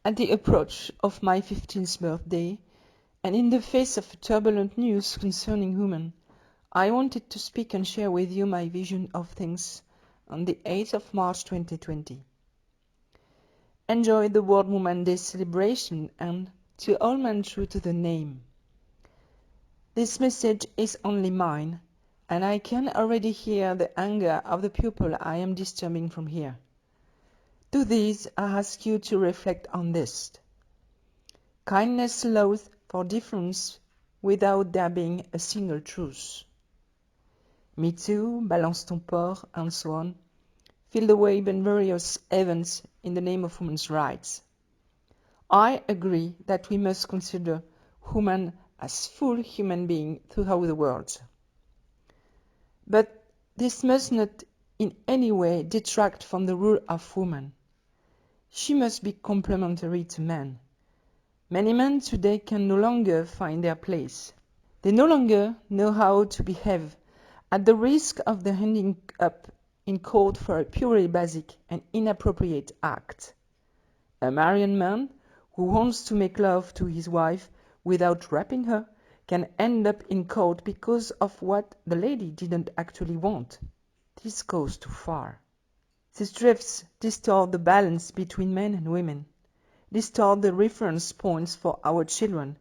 At the approach of my 15th birthday, and in the face of turbulent news concerning women, I wanted to speak and share with you my vision of things on the 8th of March 2020. Enjoy the World Women's Day celebration and to all men true to the name. This message is only mine, and I can already hear the anger of the people I am disturbing from here. To these, I ask you to reflect on this. Kindness allows for difference without there being a single truth. Me Too, Balance ton port, and so on, fill the wave in various events in the name of women's rights. I agree that we must consider women as full human beings throughout the world. But this must not in any way detract from the role of woman. She must be complementary to men. Many men today can no longer find their place. They no longer know how to behave, at the risk of their ending up in court for a purely basic and inappropriate act. A married man who wants to make love to his wife without raping her can end up in court because of what the lady didn't actually want. This goes too far. These drifts distort the balance between men and women, distort the reference points for our children,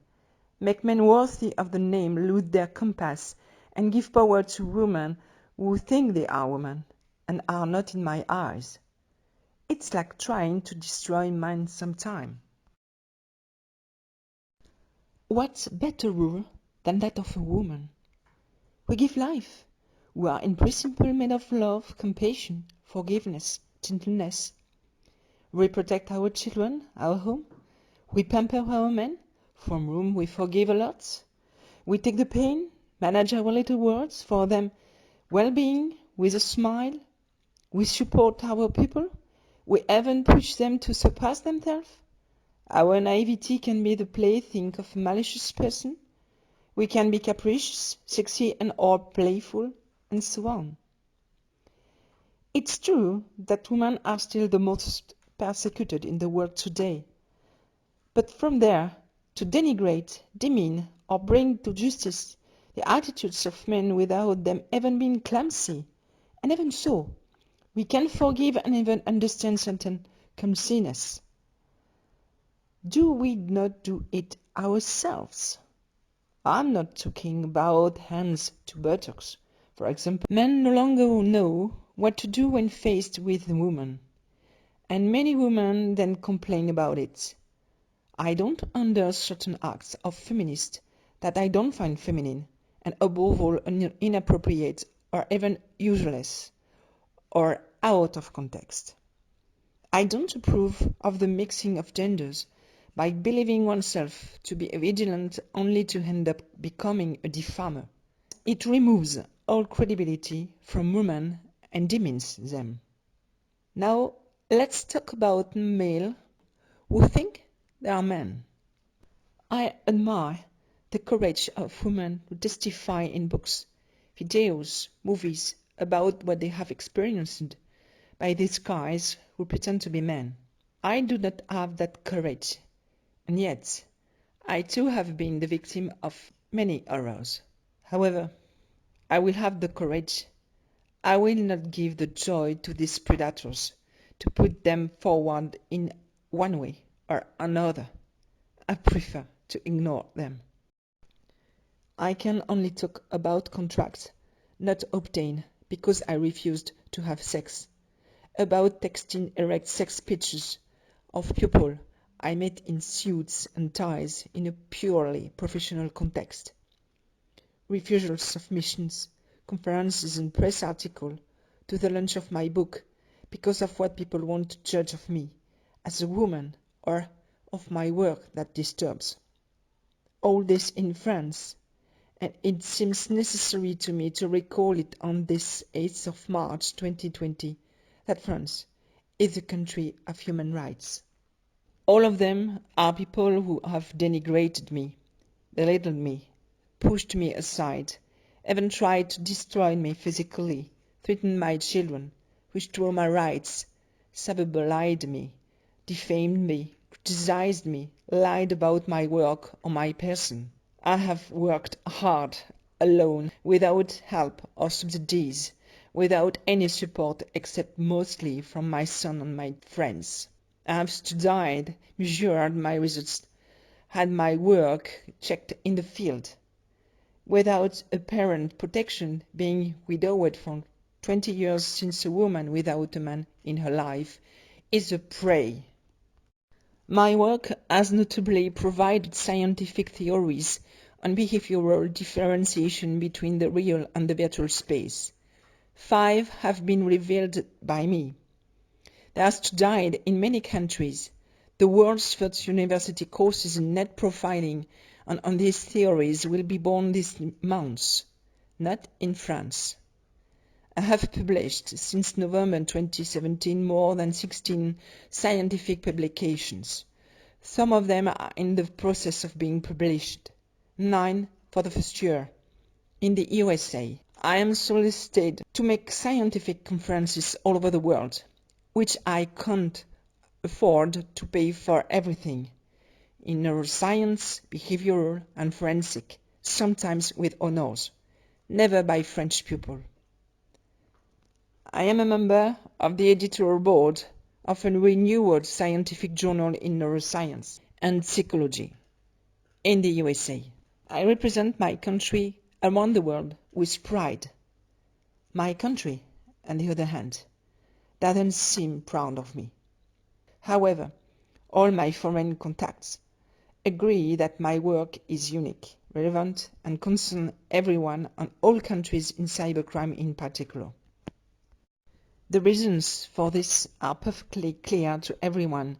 make men worthy of the name lose their compass, and give power to women who think they are women and are not in my eyes. It's like trying to destroy man sometime. What's better rule than that of a woman? We give life. We are in principle made of love, compassion, forgiveness, gentleness. We protect our children, our home. We pamper our men, from whom we forgive a lot. We take the pain, manage our little words for them well-being with a smile. We support our people. We even push them to surpass themselves. Our naivety can be the plaything of a malicious person. We can be capricious, sexy and or playful, and so on. It's true that women are still the most persecuted in the world today. But from there, to denigrate, demean, or bring to justice the attitudes of men without them even being clumsy, and even so, we can forgive and even understand certain clumsiness. Do we not do it ourselves? I'm not talking about hands to buttocks. For example, men no longer know what to do when faced with a woman, and many women then complain about it. I don't endorse certain acts of feminists that I don't find feminine, and above all inappropriate or even useless, or out of context. I don't approve of the mixing of genders by believing oneself to be vigilant only to end up becoming a defamer. It removes all credibility from women and demeans them. Now, let's talk about male who think they are men. I admire the courage of women who testify in books, videos, movies about what they have experienced by these guys who pretend to be men. I do not have that courage, and yet I too have been the victim of many horrors. However, I will have the courage. I will not give the joy to these predators to put them forward in one way or another. I prefer to ignore them. I can only talk about contracts not obtained because I refused to have sex, about texting erect sex pictures of people I met in suits and ties in a purely professional context, refusals of missions, conferences and press articles to the launch of my book because of what people want to judge of me as a woman or of my work that disturbs. All this in France, and it seems necessary to me to recall it on this 8th of March 2020 that France is a country of human rights. All of them are people who have denigrated me, belittled me, pushed me aside, even tried to destroy me physically, threatened my children, withdrew my rights, cyberbullied me, defamed me, criticized me, lied about my work or my person. I have worked hard, alone, without help or subsidies, without any support except mostly from my son and my friends. I have studied, measured my results, had my work checked in the field, without a parent protection, being widowed for 20 years since a woman without a man in her life is a prey. My work has notably provided scientific theories on behavioral differentiation between the real and the virtual space. 5 have been revealed by me. They are studied in many countries. The world's first university courses in net profiling and on these theories will be born this month, not in France. I have published since November 2017 more than 16 scientific publications. Some of them are in the process of being published, 9 for the first year. In the USA, I am solicited to make scientific conferences all over the world, which I can't afford to pay for everything, in neuroscience, behavioral and forensic, sometimes with honors, never by French people. I am a member of the editorial board of a renewed scientific journal in neuroscience and psychology in the USA. I represent my country around the world with pride. My country, on the other hand, doesn't seem proud of me. However, all my foreign contacts agree that my work is unique, relevant, and concerns everyone and all countries in cybercrime in particular. The reasons for this are perfectly clear to everyone,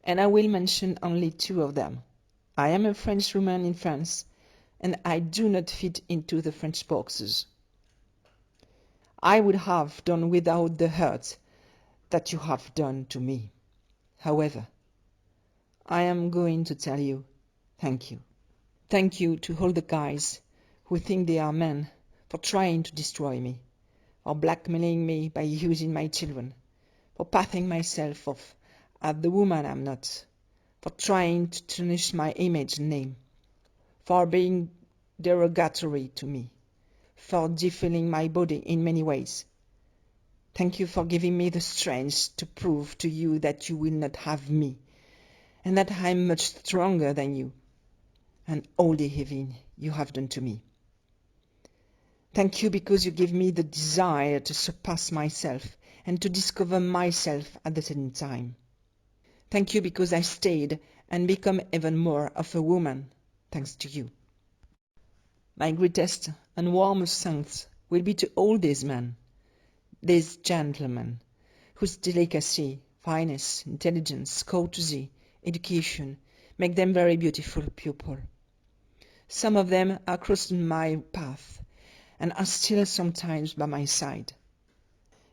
and I will mention only 2 of them. I am a French woman in France, and I do not fit into the French boxes. I would have done without the hurt that you have done to me. However, I am going to tell you thank you. Thank you to all the guys who think they are men for trying to destroy me, for blackmailing me by using my children, for passing myself off as the woman I'm not, for trying to tarnish my image and name, for being derogatory to me, for defiling my body in many ways. Thank you for giving me the strength to prove to you that you will not have me, and that I am much stronger than you, and all the evil you have done to me. Thank you because you give me the desire to surpass myself and to discover myself at the same time. Thank you because I stayed and become even more of a woman, thanks to you. My greatest and warmest thanks will be to all these men, these gentlemen, whose delicacy, fineness, intelligence, courtesy, education make them very beautiful people. Some of them are crossing my path and are still sometimes by my side.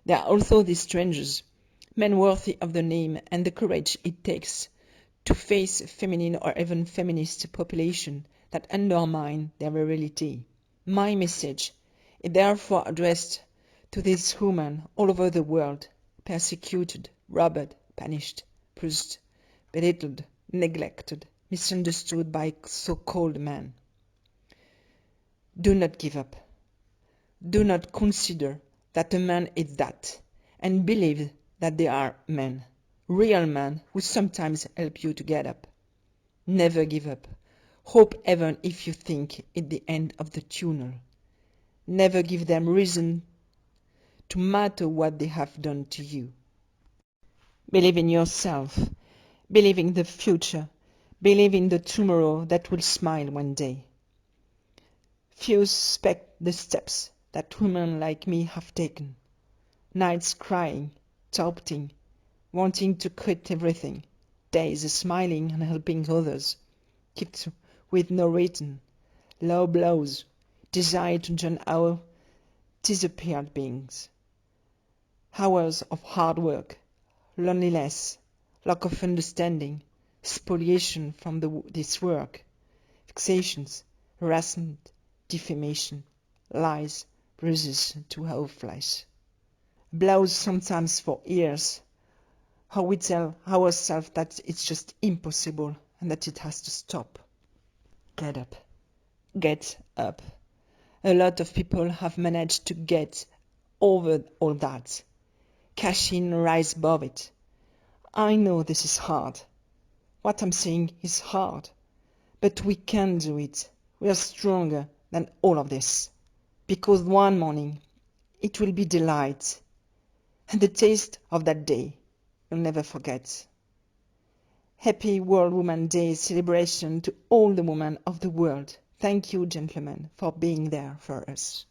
There are also these strangers, men worthy of the name and the courage it takes to face a feminine or even feminist population that undermine their virility. My message is therefore addressed to these women all over the world, persecuted, robbed, punished, bruised, belittled, neglected, misunderstood by so-called men. Do not give up. Do not consider that a man is that, and believe that they are men, real men who sometimes help you to get up. Never give up. Hope even if you think it's the end of the tunnel. Never give them reason to matter what they have done to you. Believe in yourself. Believe in the future. Believe in the tomorrow that will smile one day. Few suspect the steps that women like me have taken. Nights crying, doubting, wanting to quit everything. Days smiling and helping others. Kept with no reason. Low blows. Desire to join our disappeared beings. Hours of hard work. Loneliness. Lack of understanding. Spoliation from this work. Vexations. Harassment. Defamation. Lies. Bruises to our flesh. Blows sometimes for years, how we tell ourselves that it's just impossible and that it has to stop. Get up. Get up. A lot of people have managed to get over all that. Cash in, rise above it. I know this is hard. What I'm saying is hard. But we can do it. We are stronger than all of this. Because one morning, it will be delight. And the taste of that day, you'll never forget. Happy World Women's Day celebration to all the women of the world. Thank you, gentlemen, for being there for us.